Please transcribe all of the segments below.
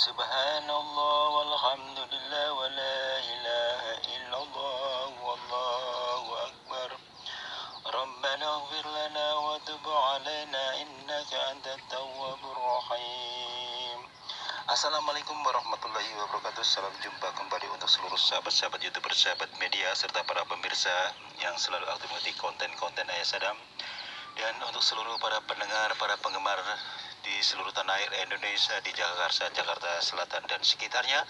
Subhanallah walhamdulillah wa la ilaha illallah wallahu akbar. Rabbana ighfir lana wa tub alaina innaka antat tawwabur rahim. Assalamualaikum warahmatullahi wabarakatuh. Salam jumpa kembali untuk seluruh sahabat-sahabat YouTuber, sahabat media, serta para pemirsa yang selalu aktif mengikuti konten-konten Ayah Sadam. Dan untuk seluruh para pendengar, para penggemar di seluruh tanah air Indonesia, di Jakarta Selatan dan sekitarnya.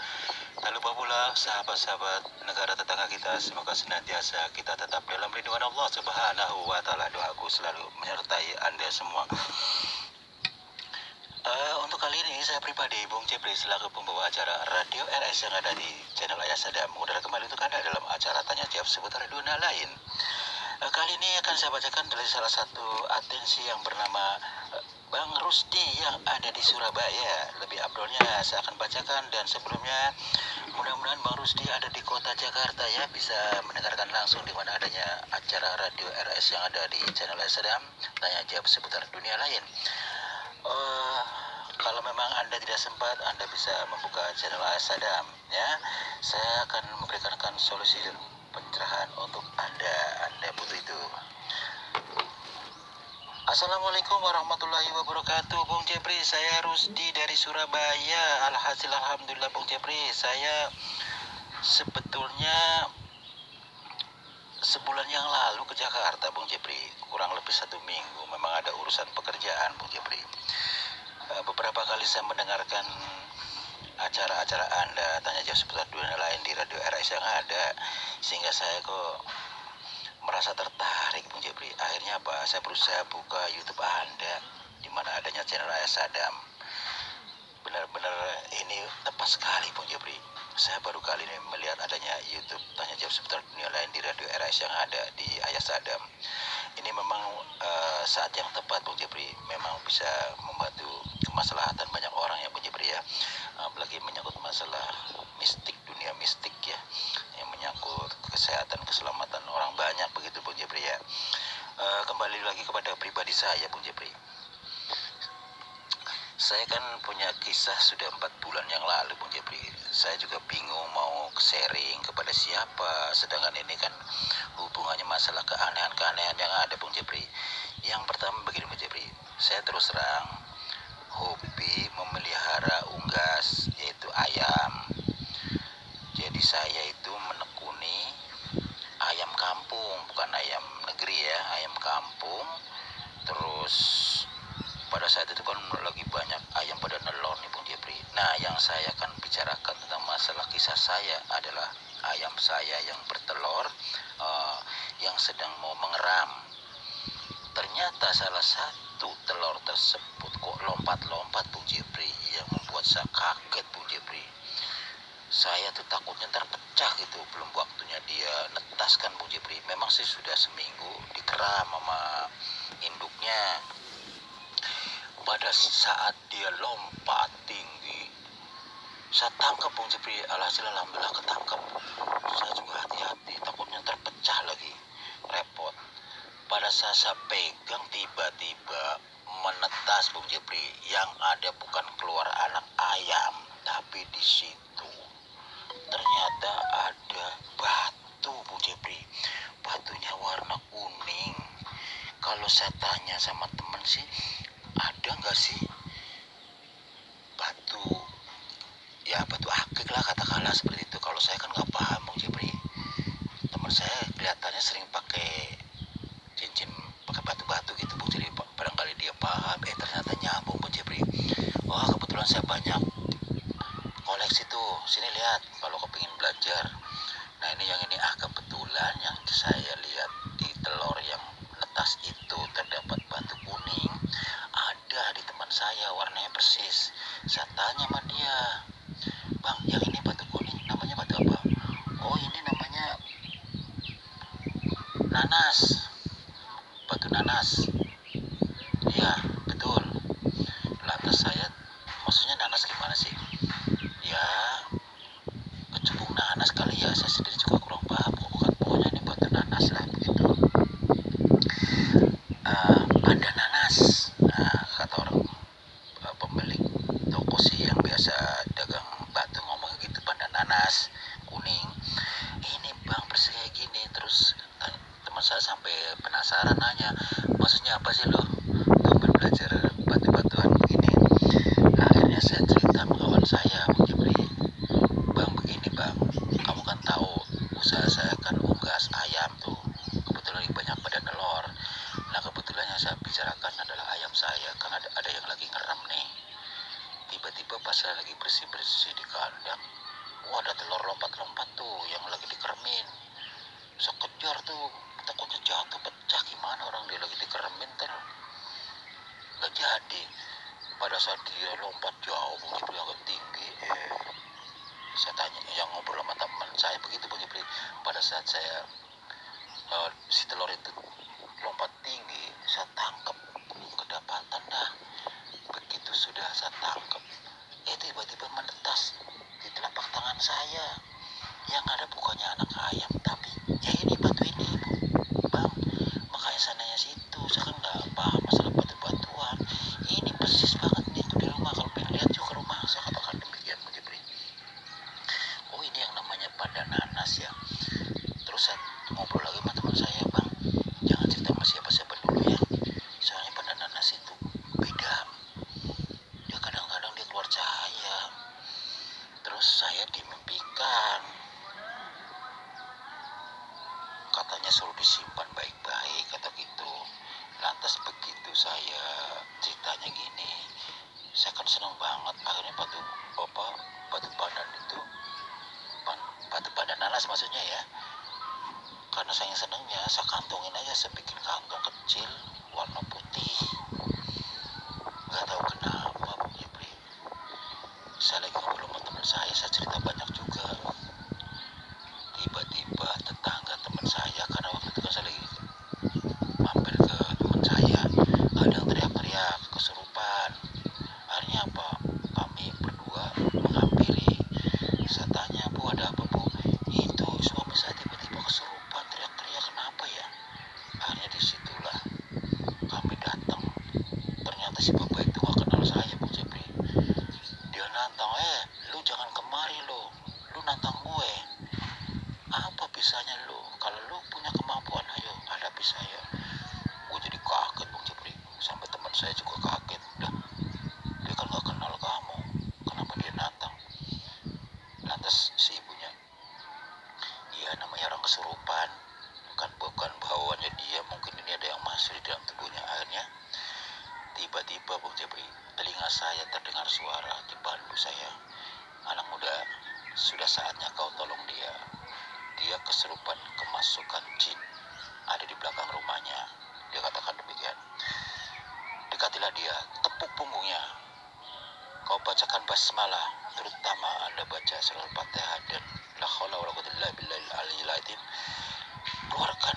Tak lupa pula sahabat-sahabat negara tetangga kita, semoga senantiasa kita tetap dalam lindungan Allah Subhanahu wa Ta'ala. Doaku selalu menyertai Anda semua. Untuk kali ini saya pribadi, Bung Cepri, selaku pembawa acara Radio RS yang ada di channel Ayah Sadam, mengudara kembali untuk Anda dalam acara tanya jawab seputar dunia lain. Kali ini akan saya bacakan dari salah satu atensi yang bernama Bang Rusdi yang ada di Surabaya. Lebih abdolnya saya akan bacakan, dan sebelumnya mudah-mudahan Bang Rusdi ada di kota Jakarta ya, bisa mendengarkan langsung di mana adanya acara Radio RS yang ada di channel Sadam, tanya jawab seputar dunia lain. Kalau memang Anda tidak sempat, Anda bisa membuka channel Sadam ya. Saya akan memberikan solusi pencerahan untuk Anda butuh itu. Assalamualaikum warahmatullahi wabarakatuh, Bung Cepri. Saya Rusdi dari Surabaya. Alhamdulillah Bung Cepri, saya sebetulnya sebulan yang lalu ke Jakarta, Bung Cepri, kurang lebih 1 minggu. Memang ada urusan pekerjaan, Bung Cepri. Beberapa kali saya mendengarkan acara-acara Anda tanya jawab seputar dunia lain di Radio RS yang ada, sehingga saya kok merasa tertarik, Bung Cepri. Akhirnya saya berusaha buka YouTube Anda di mana adanya channel Ayah Sadam. Benar-benar ini tepat sekali, Bung Cepri. Saya baru kali ini melihat adanya YouTube tanya jawab seputar dunia lain di Radio RS yang ada di Ayah Sadam. Ini memang saat yang tepat, Bung Cepri. Memang bisa membantu kemaslahatan banyak orang ya, Bung Cepri ya. Apalagi menyangkut masalah mistik, dunia mistik ya, yang menyangkut kesehatan, keselamatan orang banyak, begitu Bung Cepri ya. Kembali lagi kepada pribadi saya, Bung Cepri. Saya kan punya kisah sudah 4 bulan yang lalu, Bung Cepri. Saya juga bingung mau sharing kepada siapa, sedangkan ini kan hubungannya masalah keanehan-keanehan yang ada, Bung Cepri. Yang pertama begini, Bung Cepri. Saya terus terang hobi memelihara unggas, yaitu ayam. Jadi saya itu menekuni ayam kampung, bukan ayam negeri ya, ayam kampung. Terus pada saat itu kan lagi banyak ayam pada nelor nih, Bung Cepri. Nah, yang saya akan bicarakan tentang masalah kisah saya adalah ayam saya yang bertelur, yang sedang mau mengeram. Ternyata salah satu telur tersebut kok lompat-lompat, Bung Cepri, yang membuat saya kaget, Bung Cepri. Saya tuh takutnya terpecah gitu, belum waktunya dia netas kan, Bung Cepri. Memang sih sudah seminggu dikeram sama induknya. Pada saat dia lompat tinggi, saya tangkap, Bung Cepri. Alhamdulillah ketangkap. Saya juga hati-hati, takutnya terpecah lagi, repot. Pada saat saya pegang, tiba-tiba menetas, Bung Cepri. Yang ada bukan keluar anak ayam, tapi di situ ternyata ada batu, Bung Cepri. Batunya warna kuning. Kalau saya tanya sama teman sih, ada nggak sih batu, ya batu akik lah katakanlah seperti itu. Kalau saya kan nggak paham, Bung Cepri. Teman saya kelihatannya sering pakai cincin, pakai batu-batu gitu, Bung Cepri. Barangkali dia paham. Ternyata nyambung, Bung Cepri. Wah, kebetulan saya banyak koleksi tuh. Sini lihat kalau kepingin belajar. Nah, yang ini kebetulan yang saya lihat di telur yang netas itu terdapat batu kuning. Ada di teman saya, warnanya persis. Saya tanya sama dia, Bang, yang ini batu kuning namanya batu apa? Oh, ini namanya nanas, batu nanas. Iya, betul. Lantas saya, maksudnya nanas gimana sih? Ya, kecubung nanas kali ya, saya sendiri juga kurang paham. Pokoknya ini batu nanas lah begitu. Ada nanas, kata orang pemilik toko sih yang biasa dagang kelihatan adalah ayam saya, kan ada yang lagi ngerem nih. Tiba-tiba pas saya lagi bersih-bersih di kandang, wah ada telur lompat-lompat tuh yang lagi dikeremin. Saya kejar tuh, takutnya jatuh pecah, gimana orang dia lagi dikeremin terus. Gak jadi. Pada saat dia lompat jauh, Bung Jepri, agak tinggi, saya tanya, yang ngobrol sama teman saya begitu, Bung Jepri. Pada saat saya si telur itu lompat tinggi, saya tangkap, kedapatan dah. Begitu sudah saya tangkap, tiba-tiba menetas di telapak tangan saya. Yang ada bukannya anak ayam, tapi ya ini batu ini, Bang. Makanya saya nanya situ, saya kan nggak paham masalah batu-batuan. Ini persis banget nih itu di rumah, kalau pengen lihat juga rumah, saya katakan demikian, Bung Jepri. Oh ini yang namanya pada nanas ya. Terus saya ngobrol lagi sama teman saya, Bang, jangan cerita sama siapa-siapa dulu ya, soalnya pada nanas itu beda, dia kadang-kadang dia keluar cahaya. Terus saya dimimpikan, katanya suruh disimpan baik-baik, kata gitu. Lantas begitu saya ceritanya gini, saya kan senang banget. Akhirnya batu pandan itu, batu pandan nanas maksudnya ya, karena saya senangnya, saya kantongin aja, saya bikin kantong kecil warna putih. Gak tahu kenapa, Bung Jepri, saya lagi ngobrol sama teman saya cerita banyak juga. Tiba-tiba tetangga teman saya, karena waktu itu kan saya lagi mampir ke teman saya, ada yang teriak-teriak kesurupan. Akhirnya apa, kami berdua menghampiri. Saya tanya, Bu, ada apa, Bu? Itu suami saya tiba-tiba kesurupan, teriak-teriak, kenapa ya? Akhirnya disitulah kami datang. Ternyata si bapak itu gak kenal saya, Bung Jepri. Dia nantang, lu jangan kemari lo, lu nantang gue. Apa bisanya lu? Kalau lu punya kemampuan, ayo hadapi saya. Gue jadi kaget, Bung Jepri. Sampai teman saya juga kaget. Dah, dia kan gak kenal kamu, kenapa dia nantang? Lantas si ibunya, iya namanya orang kesurupan, bukan bawaannya dia, mungkin ini ada yang masuk di dalam tubuhnya. Akhirnya tiba-tiba, Bung Jepri, telinga saya terdengar suara dipandu saya, anak muda, sudah saatnya kau tolong dia. Dia kesurupan kemasukan jin, ada di belakang rumahnya. Dia katakan demikian. Dekatilah dia, tepuk punggungnya. Kau bacakan basmalah, terutama Anda baca surah Al-Fatihah dan la haula wala quwwata illa billahil aliyyil azim. Keluarkan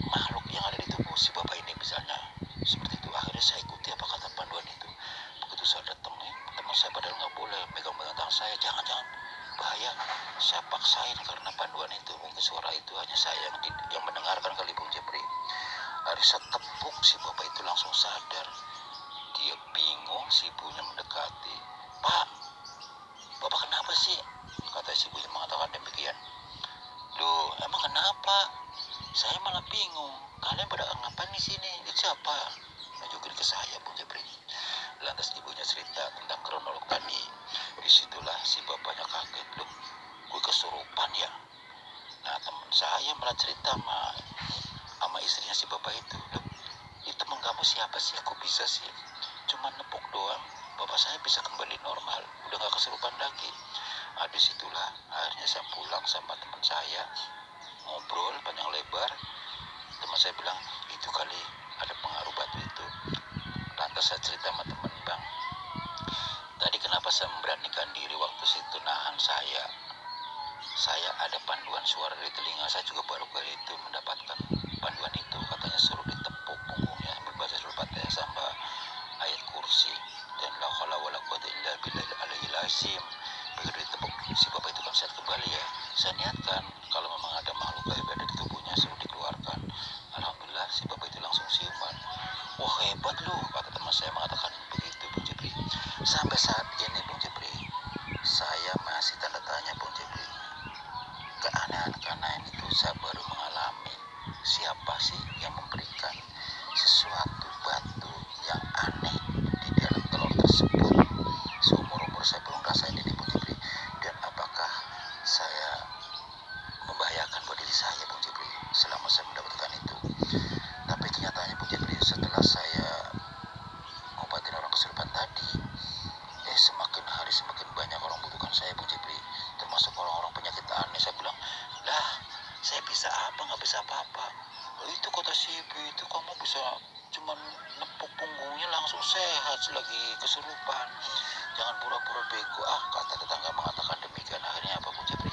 makhluk yang ada di tubuh si bapak ini misalnya. Seperti itu. Akhirnya saya ikuti apa kata panduan itu. Begitu saya datang nih, teman saya padahal nggak boleh megang-megang tangan saya, jangan bahaya. Saya paksain karena panduan itu, mungkin suara itu hanya saya yang mendengarkan kali, Bung Jepri. Hari saya tepuk, si bapak itu langsung sadar. Dia bingung, si ibunya mendekati. Pak, bapak kenapa sih? Kata si ibunya mengatakan demikian. Loh, emang kenapa? Saya malah bingung. Kalian pada ngapain di sini? Itu siapa? Menunjukin ke saya, Bung Jepri. Lantas ibunya cerita tentang kronolog tadi. Disitulah si bapaknya kaget. Loh, gue kesurupan ya? Nah, teman saya malah cerita sama istrinya si bapak itu. Loh, itu teman kamu siapa sih? Kok bisa sih? Cuma nepuk doang, bapak saya bisa kembali normal, udah gak kesurupan lagi. Disitulah akhirnya saya pulang sama teman saya, ngobrol panjang lebar. Teman saya bilang, itu kali ada pengaruh batu itu. Lantas saya cerita sama teman, Bang, tadi kenapa saya memberanikan diri waktu situ nahan saya ada panduan suara di telinga saya, juga baru kali itu mendapatkan panduan itu. Katanya suruh ditepuk punggungnya sambil baca surah Fatihah sampai ayat kursi dan la haula wala quwwata illa billahil aliyyil azim. Begitu ditepuk, si bapak itu kan sehat kembali ya. Saya niatkan kalau memang ada makhluk gaib ada di tubuhnya suruh dikeluarkan. Alhamdulillah si bapak itu langsung siuman. Wah hebat lu, kata teman saya mengatakan begitu, Bung Jepri. Sampai saat ini, Bung Jepri, saya masih tanda tanya, Bung Jepri. Keanehan-keanehan itu saya baru mengalami. Siapa sih yang memberikan sesuatu batu yang aneh di dalam telur tersebut? Seumur-umur saya belum rasain ini, Bung Jepri. Dan apakah saya membahayakan buat diri saya, Bung Jepri, selama saya mendapatkan itu? Tapi kenyataannya, Bung Jepri, setelah saya langsung sehat lagi kesurupan. Jangan pura-pura bego, kata tetangga mengatakan demikian. Akhirnya apa Bung Jepri?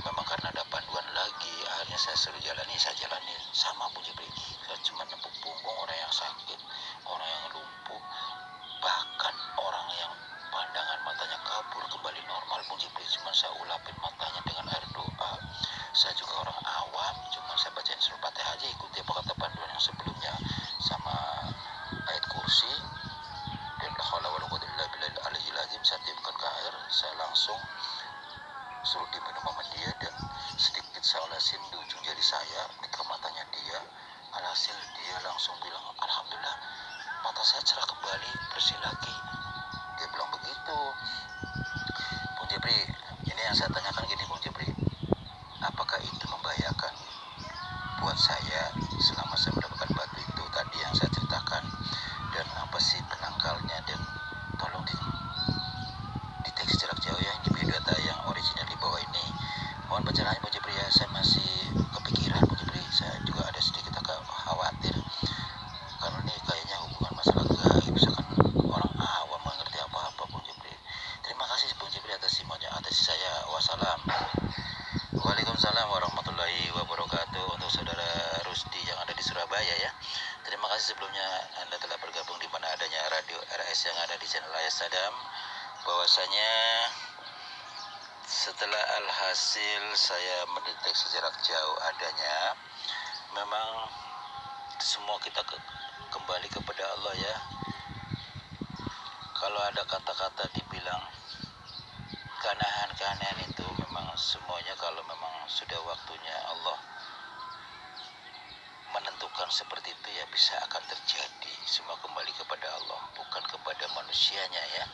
Memang karena ada panduan lagi, akhirnya saya suruh jalani, saya jalani. Sama Bung Jepri, saya cuma nempuk punggung orang yang sakit, orang yang lumpuh, bahkan orang yang pandangan matanya kabur kembali normal Bung Jepri. Cuma saya ulapin matanya dengan air doa. Saya juga orang awam, cuma saya bacain surah Fatihah aja, ikuti apa kata panduan yang sebelumnya, sama ayat kursi dan la haula wala quwwata illa billahil aliyyil azim. Saya tiupkan ke air, saya langsung suruh diminum sama dia, dan sedikit saya olesin di ujung jari saya ke matanya dia. Alhasil dia langsung bilang, alhamdulillah mata saya cerah kembali, bersih lagi. Dia bilang begitu. Bung Jepri, ini yang saya tanyakan gini Bung Jepri, apakah itu membahayakan buat saya selama saya mendapatkan batu itu tadi yang saya ceritakan, dan apa sih penangkalnya, dan tolong di teks jarak jauh ya, di video data yang original di bawah ini. Mohon pencerahannya Bung Jepri ya, saya masih kepikiran Bung Jepri, saya juga ada sedikit agak khawatir karena ini kayaknya hubungan masalah gaib, misalkan orang awam nggak ngerti apa-apa Bung Jepri. Terima kasih Bung Jepri atas simaknya, atas saya. Wassalam. Waalaikumsalam warahmatullahi wabarakatuh. Untuk saudara Rusdi yang ada di Surabaya ya, terima kasih sebelumnya Anda telah bergabung di mana adanya radio RS yang ada di channel Ayas Sadam. Bahwasanya setelah alhasil saya mendeteksi jarak jauh adanya, memang semua kita kembali kepada Allah ya. Kalau ada kata-kata dibilang keanehan-keanehan itu memang semuanya kalau memang sudah waktunya Allah menentukan seperti itu ya bisa akan terjadi. Semua kembali kepada Allah, bukan kepada manusianya ya,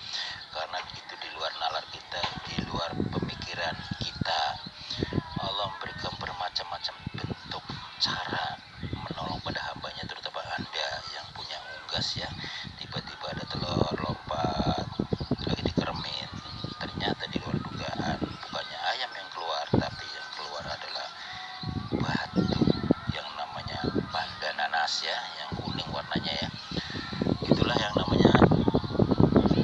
karena itu di luar nalar kita, di luar pemikiran kita. Allah memberikan bermacam-macam bentuk cara menolong pada hambanya, terutama Anda yang punya unggas ya. Tiba-tiba ada telur lompat lagi dikeremin, ternyata di luar dugaan bukannya ayam yang keluar, tapi yang keluar adalah batu yang namanya panda nanas ya, yang kuning warnanya ya. Itulah yang namanya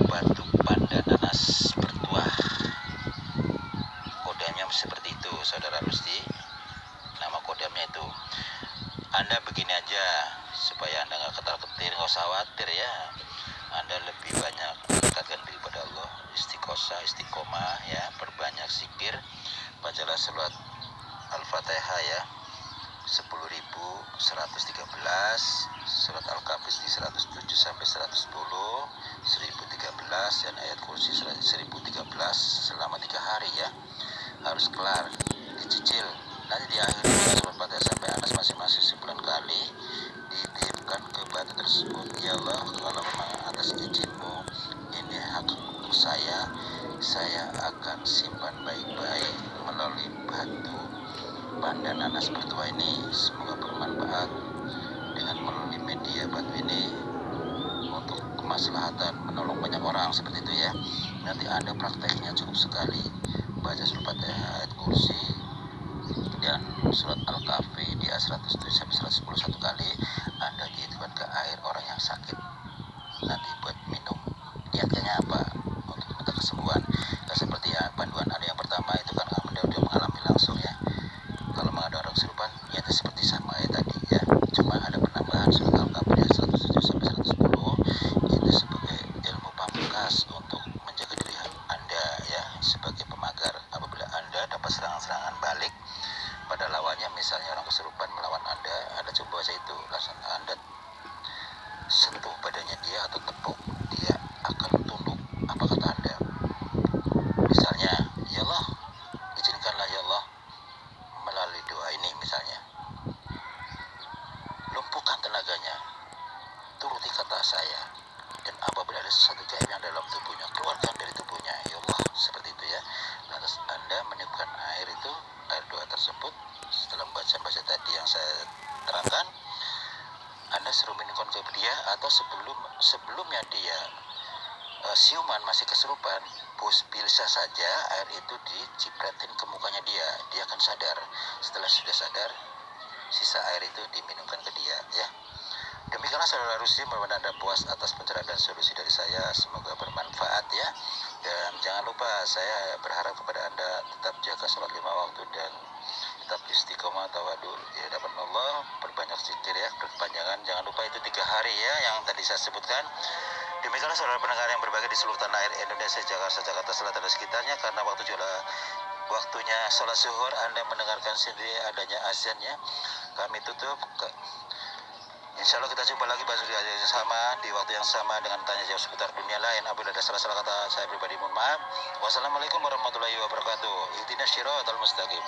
batu panda nanas bertuah. Kodamnya seperti itu saudara Rusdi, nama kodamnya itu. Anda begini aja supaya Anda nggak ketar-ketir, nggak usah khawatir ya. Anda lebih banyak mendekatkan diri pada Allah, istiqosah, istiqomah ya, perbanyak zikir, bacalah surat Al-Fatihah ya, 10.113, surat Al-Kahfi di 107 sampai 110, 1013, dan ayat kursi 1013 selama 3 hari ya. Harus kelar, dicicil. Nanti di akhir surat Fatihah sampai anas masing-masing 9 kali, ditiupkan ke batu tersebut. Ya Allah, kalau memang atas izinmu ini hak saya akan simpan baik-baik melalui batu panda nanas bertuah ini. Semoga bermanfaat dengan melalui media batu ini untuk kemaslahatan menolong banyak orang, seperti itu ya. Nanti Anda prakteknya cukup sekali, baca surat Fatihah, ayat kursi, dan surat Al-Kahfi di 107 sampai 110 1 kali. Anda tiupkan ke air orang yang sakit nanti buat minum. Niatnya apa? Untuk minta kesembuhan. Nah, seperti ya panduan ada yang pertama itu kan Anda udah mengalami langsung ya. Kalau ada orang kesurupan, niatnya seperti sama ya tadi ya. Cuma ada penambahan surat Al-Kahfi di 107 sampai 110, itu sebagai ilmu pamungkas untuk menjaga diri Anda ya, sebagai pemagar apabila Anda dapat serangan-serangan balik pada lawannya. Misalnya orang kesurupan melawan Anda coba baca itu, langsung Anda sentuh badannya dia atau tepuk, dia akan tunduk. Apa kata Anda? Misalnya, ya Allah, izinkanlah ya Allah melalui doa ini misalnya, lumpuhkan tenaganya, turuti kata saya, dan apabila ada sesuatu gaib yang dalam tubuhnya, keluarkan dari tubuhnya ya Allah, seperti itu ya. Lantas Anda meniupkan air itu, air doa tersebut, setelah membaca tadi yang saya terangkan, Anda suruh minumkan ke dia, atau sebelumnya dia siuman masih kesurupan, bisa saja air itu dicipratin ke mukanya dia akan sadar. Setelah sudah sadar, sisa air itu diminumkan ke dia ya. Demikianlah saudara Rusi, mudah-mudahan Anda puas atas pencerahan dan solusi dari saya. Semoga bermanfaat ya. Dan jangan lupa, saya berharap kepada Anda tetap jaga sholat 5 waktu dan tetap istiqomah tawadul di hadapan Allah, perbanyak zikir ya, berkepanjangan. Jangan lupa itu 3 hari ya yang tadi saya sebutkan. Demikianlah saudara pendengar yang berbahagia di seluruh tanah air Indonesia, Jakarta Selatan dan sekitarnya. Karena waktunya sholat zuhur, Anda mendengarkan sendiri adanya azan ya. Kami tutup. Insya Allah kita jumpa lagi pada yang sama, di waktu yang sama, dengan tanya jawab seputar dunia lain. Apabila ada salah-salah kata saya pribadi mohon maaf. Wassalamualaikum warahmatullahi wabarakatuh. Ihdinas syiratal mustaqim.